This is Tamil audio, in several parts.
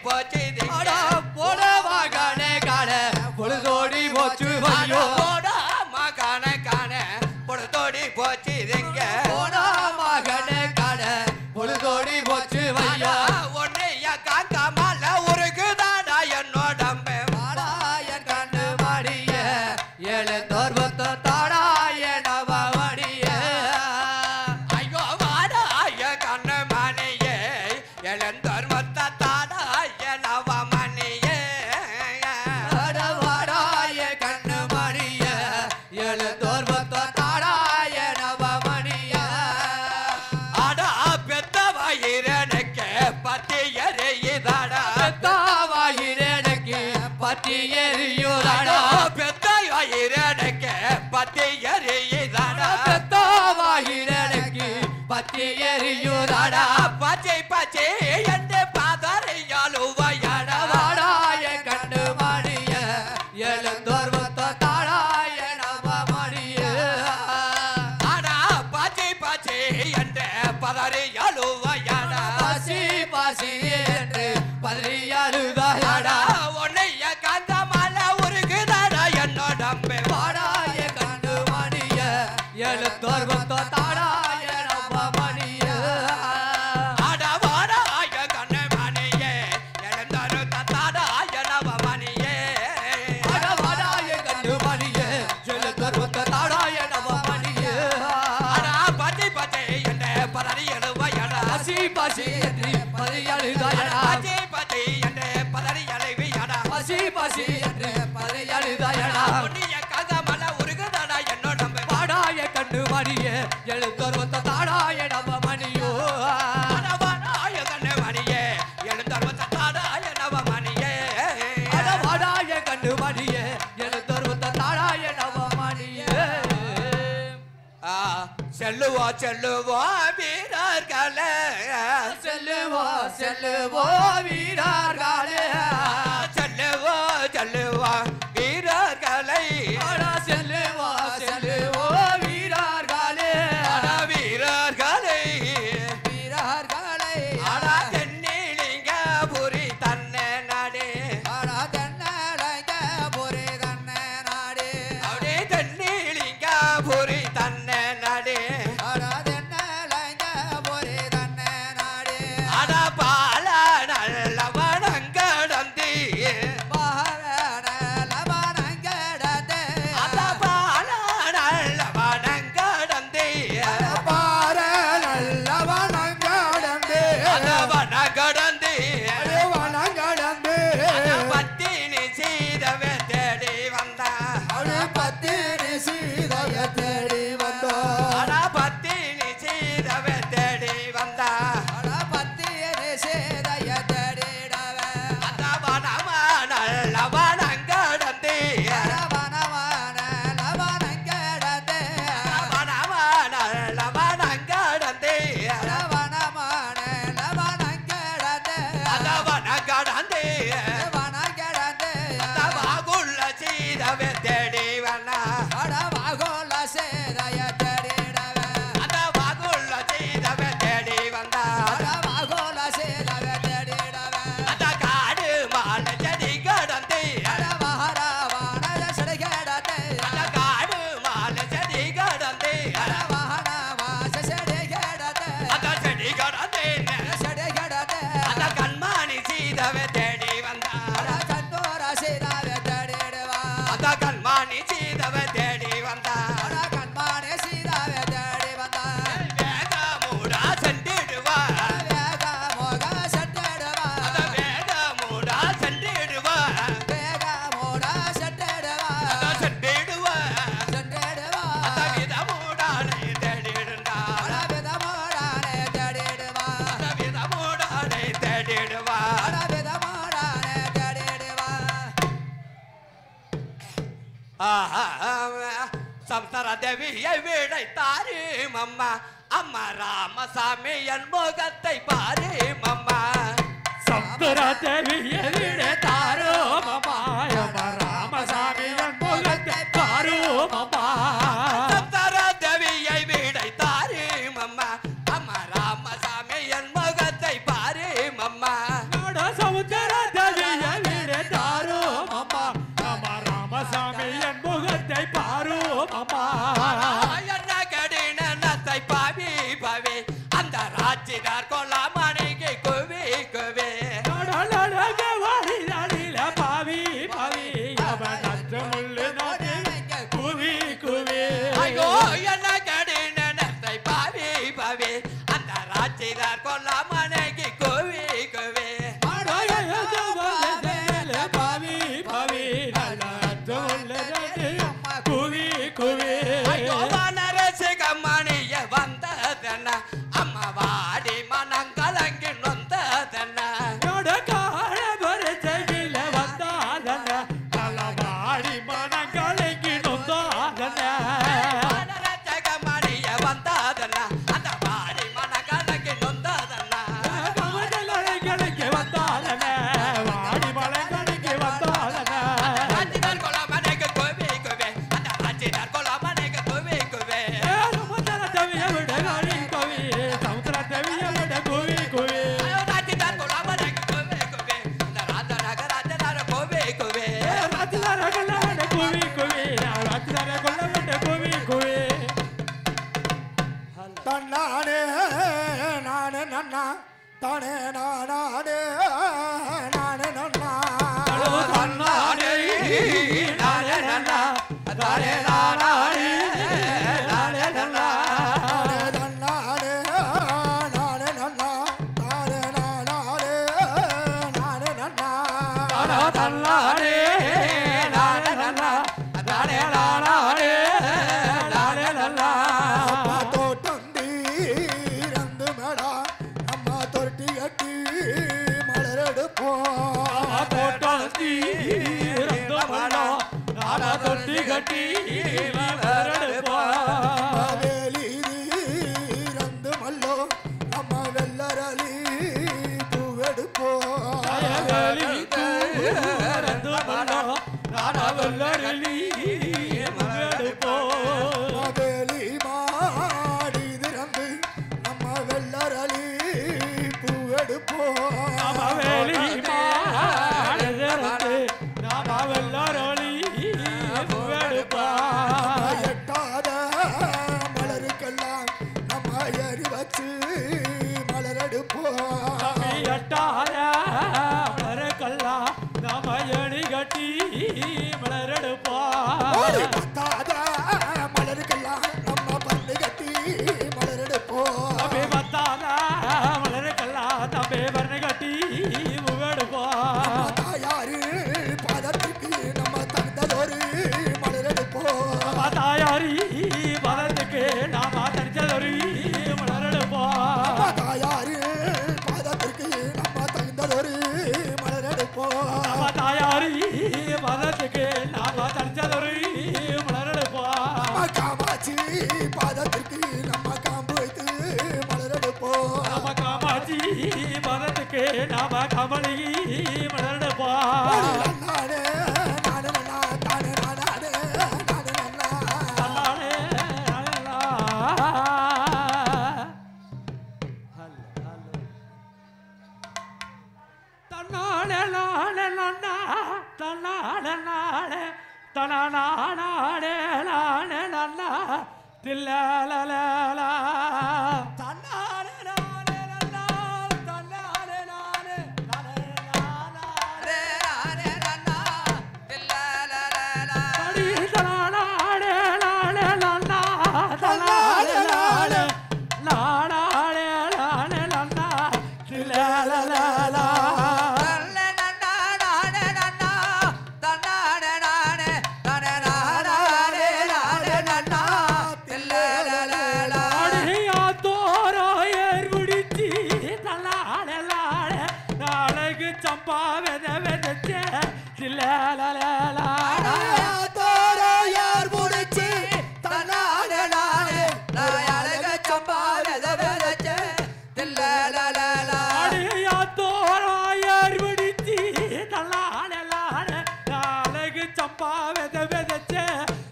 போச்சு போட மகனே காண பொழுதோடி போச்சு ஐயோ போட மகனே காண பொழுதோடி போச்சு போட மகனே காண பொழுதோடி போச்சு ஐயோ ஒன்னைய காக்கா மல உருகுதாடா என்னோடம்பே வாடாய கண்ணு மடிய ஏழு தோர்வத்த தாடாய நவமடிய ஐயோ வாடாய கண்ணு மணியே எழுந்தோர்வத்த தாடாய நவமணியே வாடாய கண்ணு மடிய ஏழு தோர்வத்த தாடாய நவமணிய அடா பெத்த வயிறனுக்கு பத்தி எறியுதாடா பெத்தாவாயிரனுக்கு பத்தி எரியுதாடா பெத்த வயிறனுக்கு பத்தி எறியுதாடா பெத்தாவாயிரனுக்கு பத்தி எரியுதாடா பச்சை பச்சை என்று பாதறையாலுவையாடா வாடாய கண்ணு மடிய எழுந்தோர்வத்த தாடாய நவமடிய அடா பச்சை பச்சை என்று பதறையாலுவையாடா பாசி பாசி என்று பதறி அழுதாயாடா உன்னைய காந்த மலை உருகுதாடா என்னோடம்பே வாடாய கண்ணு மடிய எழுந்தோர்வத்த தாடாய நவமடிய அட வாடாய கண்ணு மணியே எழுந்தருத்த தாடாய நவமணியே வாடாய கண்ணு மடிய எழுந்தோர்வத்த தாடாய நவமடிய அடா பச்சை பச்சை என்று பதறையாலுவையாடா பாசி பாசி என்று பதறி அழுதாயாடா பச்சை பச்சை என்று பதறையாலுவையாடா பாசி பாசி என்று பதறி அழுதாயாடா உன்னைய காந்த மலை உருகுதாடா என்னோடம்பே வாடாய கண்ணு மடிய எழுந்தோர்வத்த தாடாய நவமணியோ வாடாய கண்ணு மணியே எழுந்தருத்த தாடாய நவமணியே வாடாய கண்ணு மடிய எழுந்தோர்வத்த தாடாய நவமணிய செல்லுவா செல்லுவா வீரர்களே செல்லுவோ செல்லுவோ வீரர்களே செல்லுவா செல்லுவா வீரர்களை செல்லுவோ செல்லுவோ வீரர்களே வீரர்களை வீரர்களே அடா தென்னிலிங்க புரி தன்னை நாடே தென்னலைங்க பொறி தன்ன நாடு அப்படியே தென்னிலிங்க புரி தன்னை நாடே தென்னலைங்க பொறி தன்ன நாடு அட பால நல்லவனங்கடந்தி அட பால நல்லவனங்கடந்தி கடந்தி பத்தினி சீதவே தேடி வந்தா அட பத்தினி சீதவே தேடி வந்தா அந்த வனமா நல்லவனங்கடந்தி வனமா நல்லவனங்கடந்தி அந்த வனங்கடந்தி அந்த வாகுள்ள சீதவே தேடி வந்தா அந்த வாகுள்ள சீதவே தேடி வந்தா அந்த காடு மால செடி கடந்தி அந்த காடு மால செடி கடந்தி அந்த செடி கடந்தி அந்த கண்மாணி சீதவே தேடி வந்தா அந்த கண்மாணி சீதவே தேடி வந்தா வேகமூடா சென்றிடுவா அந்த வேகமூடா சென்றிடுவா அந்த சென்றிடுவா அந்த விதமூடானை தேடிடுண்டா அந்த விதமூடானை தேடிடுவா சம்சர தேவியை விடை தாரு மம்மா அம்மா ராமசாமி என் முகத்தை பாரு மம்மா சம்சர தேவியை விடை தாரு மம்மா அம்மா ராமசாமி என் முகத்தை பாரு மம்மா சம்சர தேவியை விடை தாரு மம்மா அம்மா ராமசாமி என் முகத்தை பாரு மம்மா சமுத்திர தன்னானே நானே நன்னா தானே நானே நானே நன்னா தோட்டம் தீரந்து மேடா அம்மா தொட்டி கட்டி மலரெடுப்போம் தோட்டம் தீரந்து மேடா நானா தொட்டி கட்டி மலரெடுப்போம் வேலி தீரந்து மல்லோ அம்மா வெள்ளரளி பூவெடுப்போம் வேலி தீரந்து மல்லோ நானா வெள்ளரளி பூவெடுப்போம் வேலி மாடி திறந்து அம்மா வெள்ளரளி பூவெடுப்போம் வேலி மாறந்து நானா வெள்ளரளி பூவெடுப்போம் எட்டாத மலருக்கெல்லாம் நம்ம ஏறி வச்சு மலரெடுப்போம் எட்டாத மலருக்கல்லா நாம எணி கட்டி மலரெடுப்போம் பத்தாத மலருக்கெல்லாம் நம்ம பல்லு கட்டி மலரெடுப்போம் தம்பி பத்தாத மலருக்கல்லா தம்பி வர்ண கட்டி முகெடுப்போம் தாயாரு பாதத்துக்கு நம்ம தந்ததொரு மலரெடுப்போம் தாயாரி பதத்துக்கு நாம தனிச்சதொரு மலரெடுப்போம் தாயாரு பாதத்திற்கு நம்ம தந்ததொரு மலரெடுப்போம் தாயாரி பதத்துக்கு நாம தனிச்சதொரு மலரெடுப்போம் காமாட்சி பாதத்திற்கு நம்ம காம்பு வைத்து மலரெடுப்போம் நாம காமாட்சி பதத்துக்கு நாம கமலி மலரெடுப்போம் நானே நானே தானே நானே நானே தன்னாலே அழலா. தன்னாலே நானே நன்னா, தன்னாலே நானே, தனநானே நானே நன்னா, தில்லலலலா. தன்னாலே நானே நன்னா, தன்னாலே நானே, நானே நானா. அடி தனானே நானே நன்னா, தனானே நானே, நானே நானே நன்னா, தில்லலலலா. அடியா தோரோ ஏர்பிடிச்சி தன்னாலே நானே, நாளைக்கு சம்பா வெத வெதச்சே, தில்லலலலா. யார் முடிச்சு தன்னானே நானே அடியா தோரோ ஏர்பிடிச்சி தன்னாலே நானே, நாளைக்கு சம்பா வெத வெதச்சே,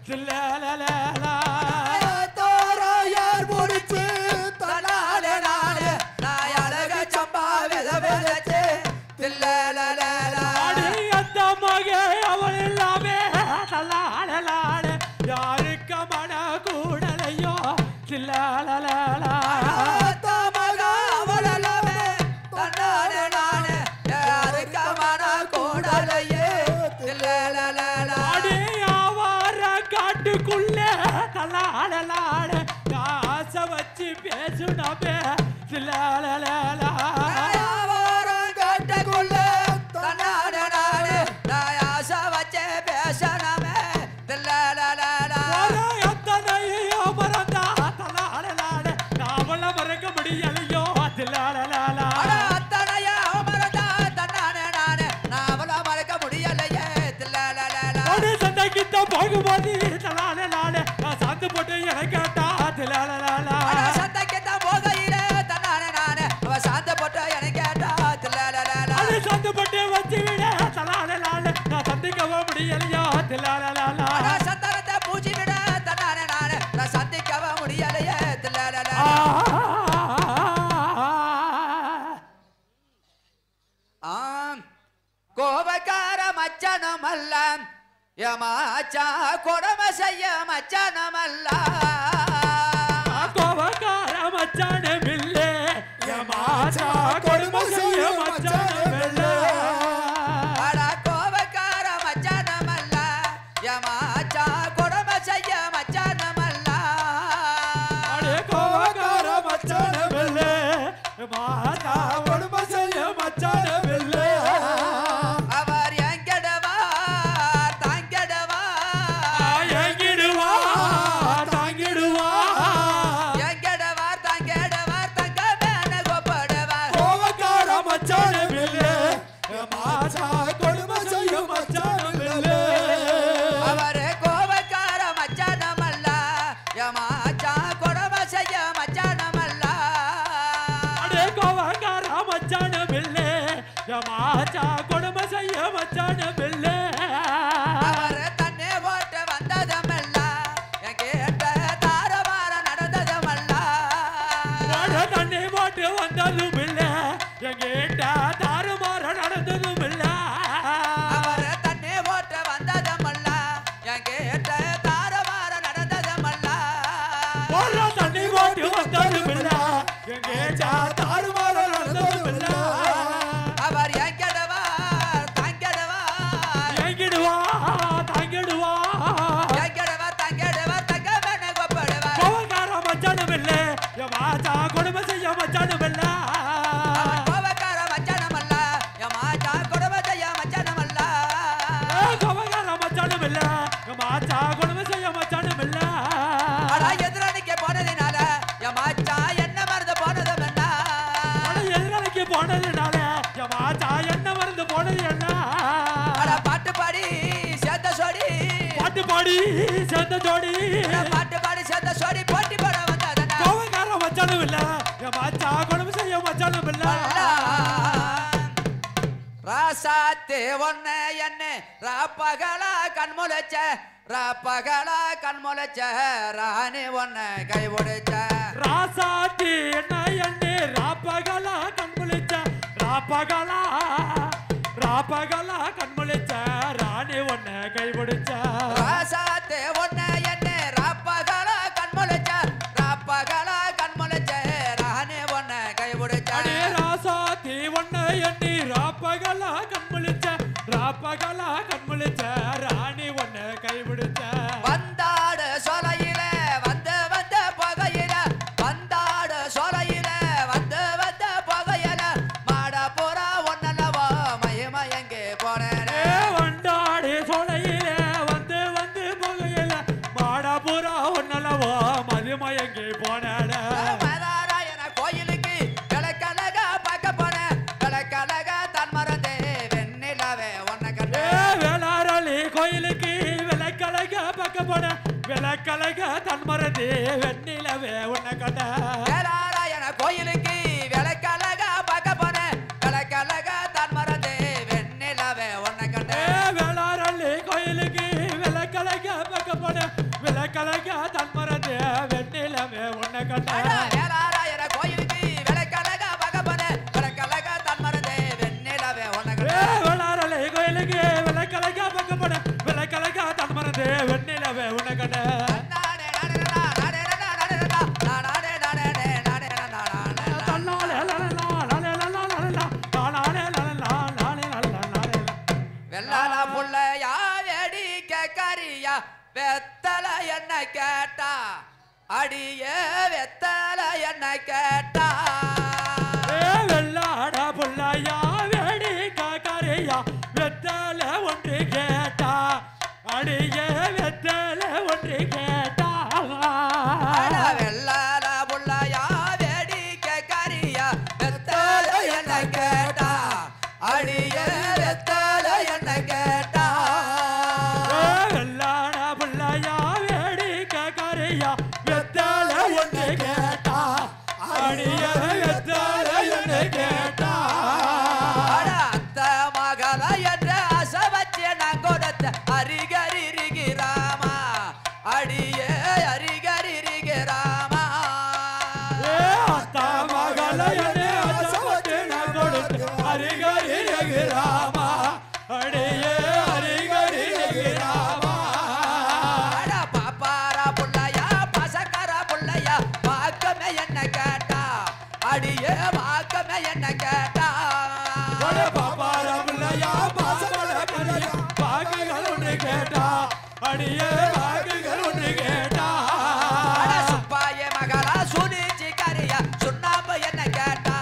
தில்லலலலா. யார் முடிச்சு தன்னானே நானே அடி அந்த மகே அவள் எல்லாமே தல்லாடலாட, யாருக்க மன கூடலையோ தில்லாலலா. அடி ஆவார காட்டுக்குள்ள தல்லாடலாட, ஆசை வச்சு பேசுனமே தில்லாலலா. மறக்க முடியலையோ தில்லாலலா. சந்தைக்கிட்ட போகும்போது தலாலலால, நான் சாந்து போட்டு எனக்கு கேட்டா தில்லாலலா. அது சாந்து போட்டு வச்சு விட தலாலலால, நான் சந்திக்கவும் முடியலையோ தில்லாலலா. கோபக்கார மச்சனமல்ல யமாச்சா கொடுமை செய்ய மச்சனமல்ல கோபக்கார மச்சானமில்லே, யமாச்சா கொடுமை செய்ய மச்சானமில்லே. கோபக்கார மச்சனமல்ல யமாச்சா கொடுமை செய்ய மச்சனமல்ல. கோபக்கார மச்சானமில்லே, யமாச்சா கொடுமை செய்ய மச்சானமில்லே. அவர் எங்க கொடுமை செய்யும் மச்சானும் இல்லை. அவரு கோபக்கார மச்சானமல்ல யமாச்சா கொடுமை செய்ய மச்சானமல்ல. அடே கோவக்கார மச்சானும் இல்லை யமாச்சா கொடுமை செய்ய மச்சானும் இல்லை. அவரு தண்ணி போட்டு வந்ததுமல்ல என்கிட்ட தாறுமாற நடந்ததுமல்ல. தண்ணி போட்டு வந்ததும் இல்லை எங்கிட்ட தாறுமாற நடந்ததும் இல்லை. அவரு தண்ணி போட்டு வந்ததுமல்ல என்கிட்ட தாறுமாற நடந்ததுமல்ல. தண்ணி போட்டு வந்ததும் இல்லை எங்கிட்ட தாறுமாற நடந்ததும் இல்லை. அவர் எங்கிடுவா தங்கிடுவா எங்கிடுவா தாங்கிடுவா எங்கிடுவா தங்கிடுவா தங்கமேனு கூப்பிடுவா. கோவக்கார மச்சானும் இல்லை யமாச்சா கொடுமை செய்ய மச்சானும் இல்லை. அவன் கோபக்கார மச்சானமல்ல யமாச்சா கொடுமை செய்ய மச்சானமல்ல. கோவக்கார மச்சானும் இல்லை யமாச்சா கொடுமை செய்ய மச்சானும் இல்லை. ஆனா எதிரணிக்கு போனதினால யமாச்சா என்ன மறந்து போனதும் என்ன. எதிராளிக்கு போனதுனால யமாச்சா என்ன மறந்து போனது என்ன. ஆனா பாட்டு பாடி சேர்த்த சோடி பாட்டு பாடி சேர்ந்த ஜோடி பாட்டு பாடி சேர்த்த சோடி போட்டி போட வந்ததனா. கோவக்கார மச்சானும் இல்லை யமாச்சா கொடுமை செய்ய மச்சானும் இல்லை. ராசாத்தே ஒன்ன என்ன ராப்பகலா கண்முளைச்ச ராப்பகலா கண்முளைச்ச ராணி ஒன்ன கை ஒடிச்ச. ராசாத்தி என்ன எண்ணி ராப்பகலா கண்முழிச்ச ராப்பகலா ராப்பகலா கண்முழிச்ச ராணி ஒன்ன கைபிடிச்ச. ராசாத்தே ஒன்ன என்ன ராப்பகலா கண்முளைச்ச ராப்பகலா கண்முளைச்ச ராணி ஒன்ன கை ஒடிச்ச. அடே ராசாத்தி ஒன்ன எண்ணி ராப்பகலா கண்முழிச்ச ராப்பகலா கண்முழிச்ச ராணி ஒன்ன கைபிடிச்ச. வந்தாடு சோலையில வந்து வந்து புகையில வந்தாடு சோலையில வந்து வந்து புகையில மாட புறா ஒன்னலவோ மயமயங்கே போனேன். வண்டாடி சோலையிலே வந்து வந்து புகையில மாடபுரா ஒன்னலவோ மதிமயங்கி போனாட. மதாராயண கோயிலுக்கு விளக்கழக பார்க்க போனேன் விளக்கழக தன் மறந்தே வெண்ணிலவே ஒன்ன கண்டே. வேளாரளி கோயிலுக்கு விளக்கழக பக்க போன விளக்கழக தன்மரதி வெண்ணிலவே உன்னை கண்ட. வேளாராயண கோயிலுக்கு விளக்கழக பார்க்க போனேன் விளக்கழக தன் மறந்தே வெண்ணிலவே ஒன்ன கண்டே. வேளாரளி கோயிலுக்கு விளக்கழக பக்க போன விளக்கழக தன்மரதி வெண்ணிலவே உன்னை கண்ட. வேளாராயண கோயிலுக்கு விளக்கழக பார்க்க போனேன் விளக்கழக தன் மறந்தே வெண்ணிலவே ஒன்ன கண்டே. வேளாரளி கோயிலுக்கு விளக்கழக பக்க போன விளக்கழக தன்மரதி வெண்ணிலவே உன்னை கண்ட. வெள்ளால புள்ளையா வேடிக்க கரியா வெத்தல என்ன கேட்டா அடியே வெத்தல என்ன கேட்டா. வெள்ளாட புள்ளையா வேடிக்க கரையா வெத்தல ஒன்று கேட்டா அடிய வெத்தல ஒன்று கேட்டா. வெள்ளால புள்ளையா வேடிக்க கரியா வெத்தல என்ன கேட்டா அடியே வெத்தல என்ன கேட்டா. வெள்ளாட புள்ளையா வேடிக்க கரையா வெத்தல ஒன்று கேட்டா அடிய வெத்தல ஒன்று கேட்டா. அத்த மகள என்ற ஆசை வச்சு நான் கொடுத்த அரிகரிகிராமா அடியே அரிகரிகிராமா. அத்த மகள என்ற ஆசை வச்சு நான் கொடுத்த அரிகரிகிராமா அடியே அரிகரிகிராமா. பாப்பாரா புள்ளையா பசக்காரா புள்ளையா வாக்கமே என்ன கேட்டா அடியே வாக்கமே என்ன கேட்டா. பாப்பாரா புள்ளையா பாசமல கரியா வாக்குகள் ஒன்று கேட்டா அடியே வாக்குகள் ஒன்று கேட்டா. சுப்பாய மகளா சுனிச்சி கரியா சுண்ணாம்பு என்ன கேட்டா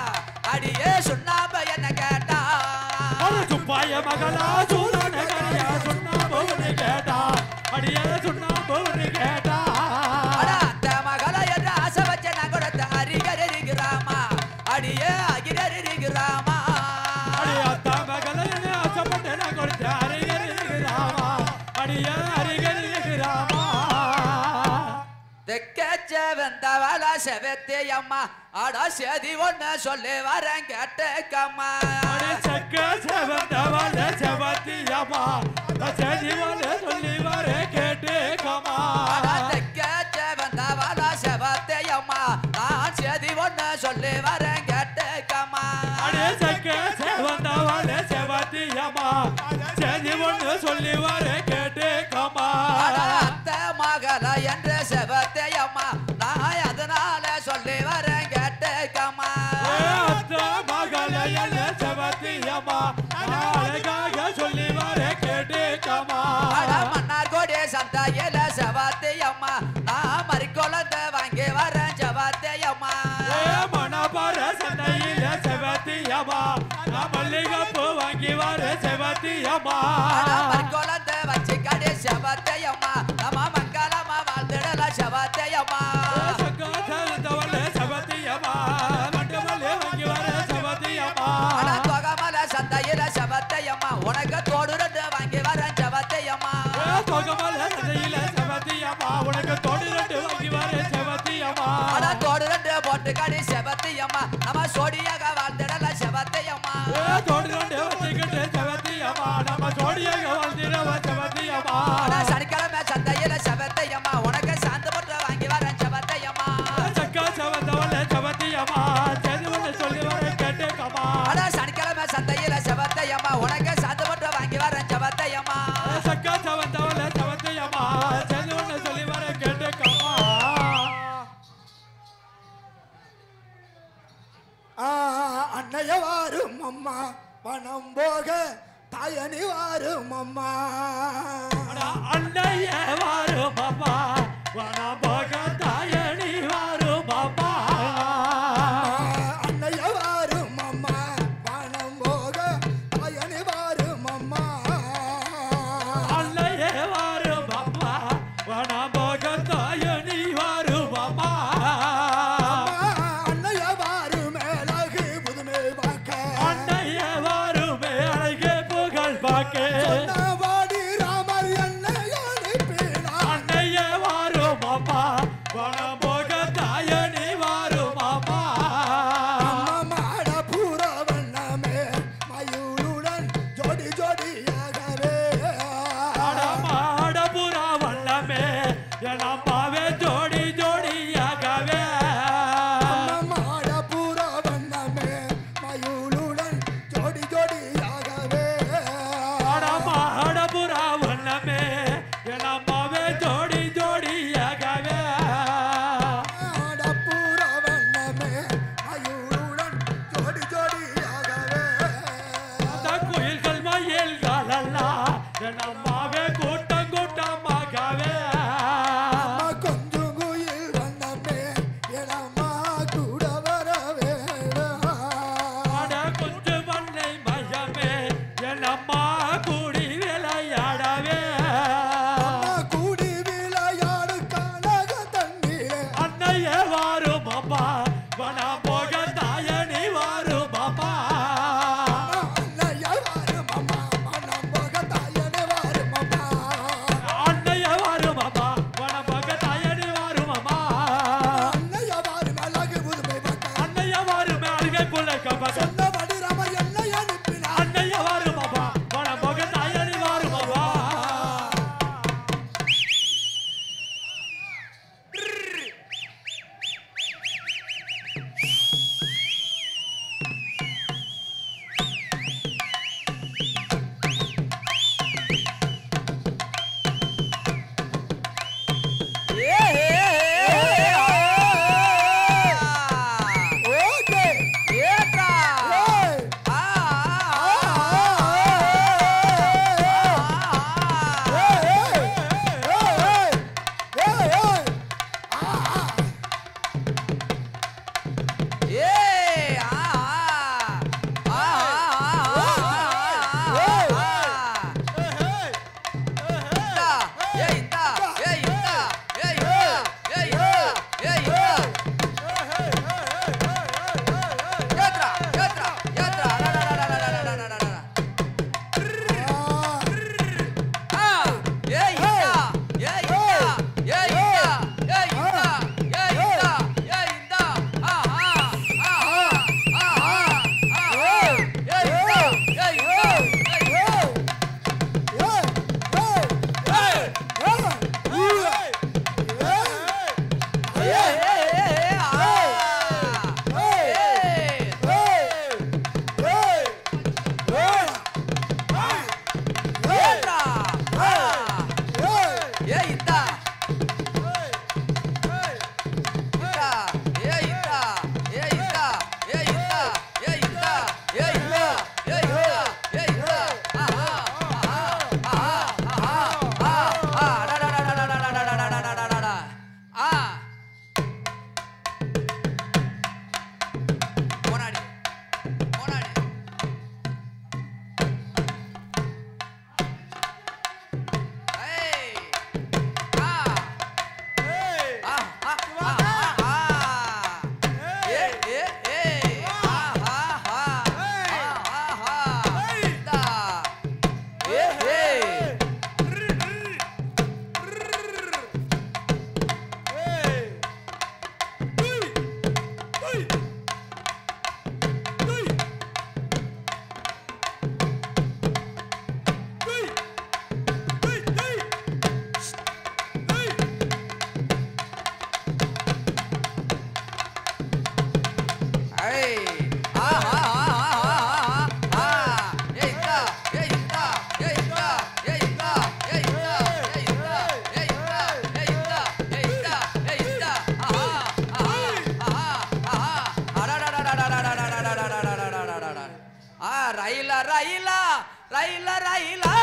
அடியே சுண்ணாம்பு என்ன கேட்டா. சுப்பாய மகளா சூதான கரியா சுண்ணாம்பு ஒன்று கேட்டா அடியே சுண்ணாம்பு ஒன்று கேட்டா. அந்த மகள என்ற ஆசை வச்சு நான் கொடுத்த அரிகரிகிராமா அடியே அகிரரிகிராமா. அடி அத்த மகள ஆசைப்பட்ட செவந்தவள செவத்தே அம்மா அட சேதி ஒண்ணு சொல்லி வரேன் கேட்டுக்கம்மா சக்க செவந்தவள செவத்தி அம்மா சேதி ஒண்ணு சொல்லி வரேன் கேட்டுக்கம்மா தெக்க செவந்தவள செவத்தே அம்மா நான் சேதி ஒண்ணு சொல்லி வரேன் கேட்டுக்கம்மா சக்க செவந்தவள செவத்தி அம்மா சேதி ஒண்ணு சொல்லி வரேன் கேட்டுக்கம்மா அத்த மகள என்ற செவத்தே அம்மா நான் அதனால சொல்லி வரேன் கேட்டுக்கம்மா அத்த மகள என்ற செவத்தி அம்மா அழகாக சொல்லி வரேன் கேட்டுக்கம்மா மன்னார் கோடி சந்தையில செவத்தே அம்மா நான் மறிக்குழந்த வாங்கி வரேன் செவத்தே அம்மா மணப்பாற சந்தையில செவத்தி அம்மா நான் மல்லிகைப்பூ வாங்கி வரேன் செவத்தி அம்மா மறிக்குழந்த வச்சு கடை செவத்தே அம்மா நம்ம மங்களமா வாழ்ந்துடல செவத்தே அம்மா தொகமல சந்தையில செவத்தே அம்மா உனக்கு தோடு ரெண்டு வாங்கி வரேன் செவத்தே அம்மா தோடு ரெண்டு போட்டு கடை செவத்தே அம்மா நம்ம சோடியாக வாழ்ந்துடல செவத்தே அம்மா சனிக்கிழமை சந்தையில செவத்தே அம்மா உனக்கு சாந்து போட்டு வாங்கி வரேன் செவத்தே அம்மா சனிக்கிழமை சந்தையில செவத்தே அம்மா உனக்கு சாந்து போட்டு வாங்கி வரேன் செவத்தே அம்மா அன்னைய வாரும் அம்மா பணம் போக தாயணி வாரும் அம்மா அன்னைய வாரும் அம்மா பணம் போக தாயணி வாரும் அம்மா அன்னைய வாரும் அம்மா பணம் போக தாயணி வாரும் அம்மா அன்னைய வாரும் அம்மா பணம் போக தாயணி வாரும் அம்மா அன்னைய வாரும் அழகு புதுமை பார்க்க அன்னைய வாரும் அழகு புகழ் பார்க்க வாடி ராமர் என்னை அனுப்பினார் அன்னைய வாரும் அம்மா பணம் போக தாயணி வாரும் அம்மா மாட பூர வண்ணமே மயூருடன் ஜோடி ஜோடியாகவே மாடபுரா வல்லமே எலம்பாவே ஜோடி ஜோடியாகவே மாட பூர வண்ணமே மயூருடன் ஜோடி ஜோடியாகவே மாட ரயிலா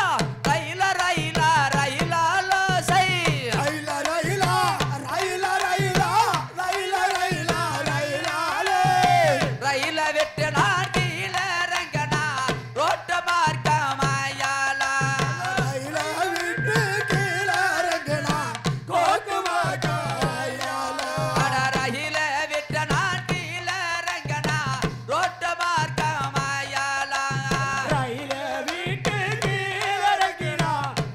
ரயிலா ரயிலா ரயிலா லோசை ரயிலா ரயிலா ரயிலா ரயிலா ரயிலா ரயிலா ரயிலாலே ரயில விட்டு நான் கீழே இறங்கனா ரோட்டு மார்க்கமாயாலா ரயில விட்டு கீழே இறங்கினா கோக்கு மாக்காயாலா அட ரயில விட்டு நான் கீழே இறங்கனா ரோட்டு மார்க்கமாயாலா ரயில வீட்டு கீழறக்கினா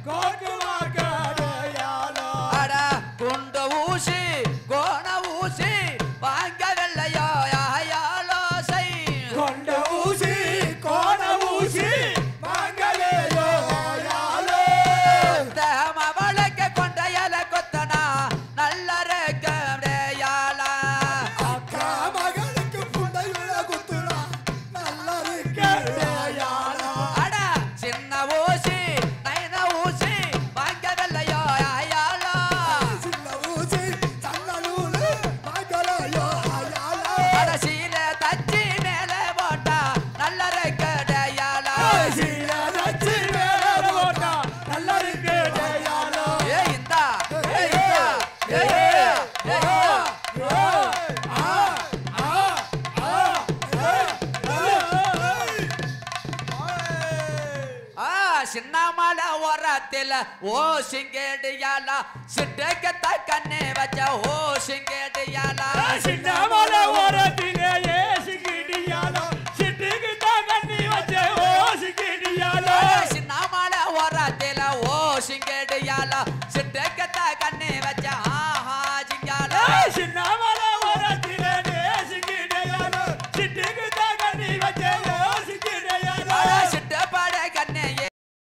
கோக்குமா கடையாலோ அட குண்டு ஊசி கோண ஊசி வாங்க வெள்ளையோ யாயாலோசை கொண்ட ஊசி கோண ஊசி மங்களேயோ யாலோ தேமவளுக்கு கொண்ட இலை கொத்தனா நல்ல ரேக்கடையாலா அக்கா மகளுக்கு புண்டையுள்ள குத்துனா நல்லா இருக்கையாலா அட சின்ன ஊசி நைன ஊசி வாங்க வெள்ளையோ யாயாலோ சின்ன ஊசி சன்ன நூலு மங்களேயோ யாலா அட சீல தச்சி மேலே போட்டா நல்ல ரேக்கடையாலா சீல நச்சி மேல போட்டா நல்லா இருக்கையாலா ஏ இந்தா ஏ இந்தா ஏ இந்தா ஏ இந்தா சின்னமலை ஓரத்தில் ஓ சிங்கேடியாலா சிட்டுக்கத்த கண்ணே வச்ச ஓ சிங்கேடியாலா சின்னமல ஓரத்திலே ஏசிக்கிடியாலோ சிட்டுக்கு தண்ணி வச்ச ஓசிக்கிடியாலோ சின்னமலை ஓரத்தில் ஓ சிங்கேடியாலா